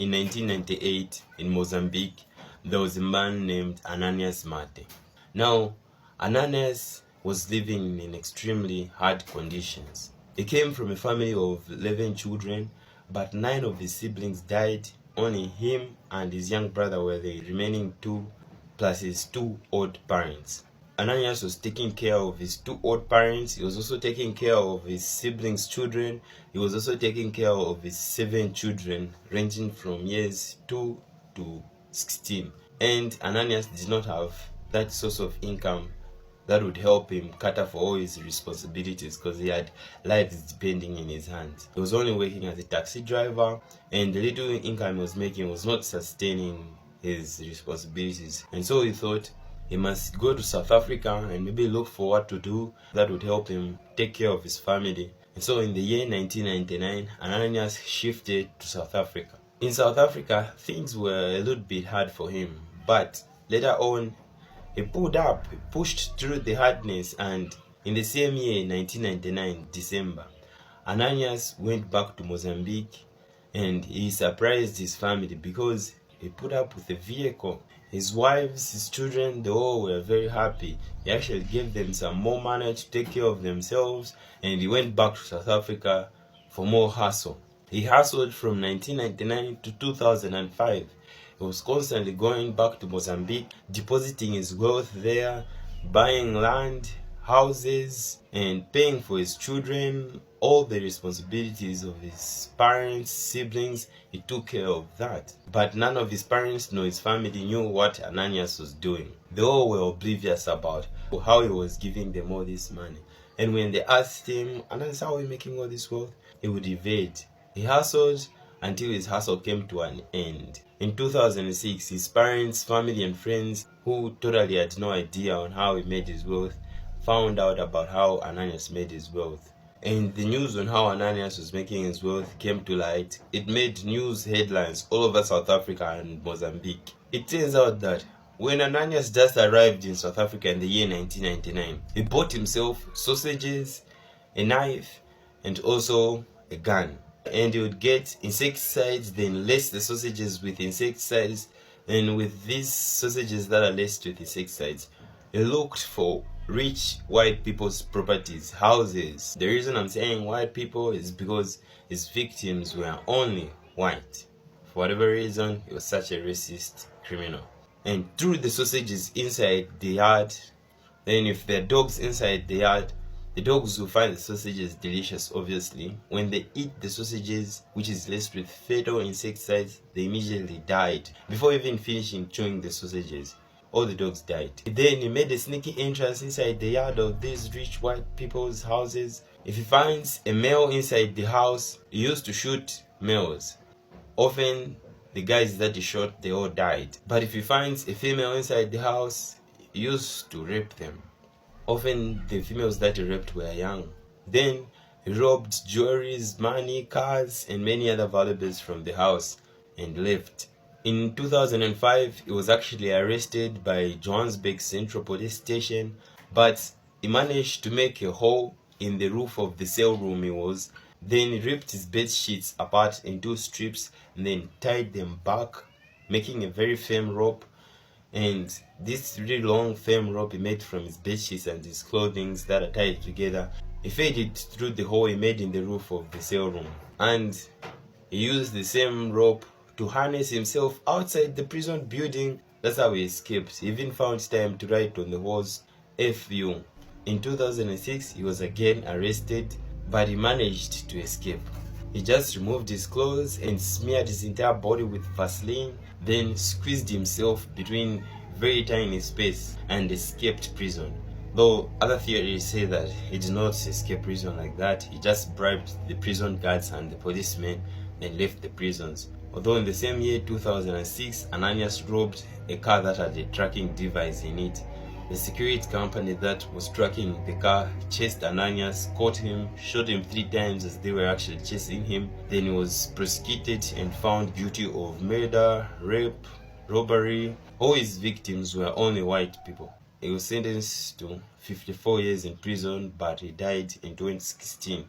In 1998, in Mozambique, there was a man named Ananias Mathe. Now, Ananias was living in extremely hard conditions. He came from a family of 11 children, but 9 of his siblings died. Only him and his young brother were the remaining 2, plus his 2 old parents. Ananias was taking care of his 2 old parents. He was also taking care of his siblings' children. He was also taking care of his 7 children, ranging from years 2 to 16. And Ananias did not have that source of income that would help him cater for all his responsibilities, because he had lives depending in his hands. He was only working as a taxi driver, and the little income he was making was not sustaining his responsibilities. And so he thought he must go to South Africa and maybe look for what to do that would help him take care of his family. And so in the year 1999, Ananias shifted to South Africa. In South Africa, things were a little bit hard for him, but later on, he pulled up, he pushed through the hardness, and in the same year, 1999, December, Ananias went back to Mozambique, and he surprised his family because he put up with a vehicle. His wives, his children, they all were very happy. He actually gave them some more money to take care of themselves, and he went back to South Africa for more hustle. He hustled from 1999 to 2005. He was constantly going back to Mozambique, depositing his wealth there, buying land, houses, and paying for his children, all the responsibilities of his parents, siblings. He took care of that. But none of his parents nor his family knew what Ananias was doing. They all were oblivious about how he was giving them all this money. And when they asked him, Ananias, how are you making all this wealth? He would evade. He hustled until his hustle came to an end. In 2006, his parents, family, and friends, who totally had no idea on how he made his wealth, found out about how Ananias made his wealth. And the news on how Ananias was making his wealth came to light. It made news headlines all over South Africa and Mozambique. It turns out that when Ananias just arrived in South Africa in the year 1999, he bought himself sausages, a knife, and also a gun. And he would get insecticides, then lace the sausages with insecticides, and with these sausages that are laced with insecticides, he looked for rich white people's properties, houses. The reason I'm saying white people is because his victims were only white. For whatever reason, he was such a racist criminal. And threw the sausages inside the yard. Then if there are dogs inside the yard, the dogs will find the sausages delicious, obviously. When they eat the sausages, which is laced with fatal insecticides, they immediately died. Before even finishing chewing the sausages, all the dogs died. Then he made a sneaky entrance inside the yard of these rich white people's houses. If he finds a male inside the house, he used to shoot males. Often, the guys that he shot, they all died. But if he finds a female inside the house, he used to rape them. Often the females that he raped were young. Then he robbed jewelries, money, cars, and many other valuables from the house and left. In 2005, he was actually arrested by Johannesburg Central Police Station, but he managed to make a hole in the roof of the cell room he was. Then he ripped his bed sheets apart in 2 strips and then tied them back, making a very firm rope. And this really long firm rope he made from his bed sheets and his clothing that are tied together, he fed it through the hole he made in the roof of the cell room. And he used the same rope to harness himself outside the prison building. That's how he escaped. He even found time to write on the walls, FU. In 2006, he was again arrested, but he managed to escape. He just removed his clothes and smeared his entire body with Vaseline, then squeezed himself between very tiny space and escaped prison. Though other theories say that he did not escape prison like that, he just bribed the prison guards and the policemen and left the prisons. Although in the same year, 2006, Ananias robbed a car that had a tracking device in it. The security company that was tracking the car chased Ananias, caught him, shot him 3 times as they were actually chasing him. Then he was prosecuted and found guilty of murder, rape, robbery. All his victims were only white people. He was sentenced to 54 years in prison, but he died in 2016.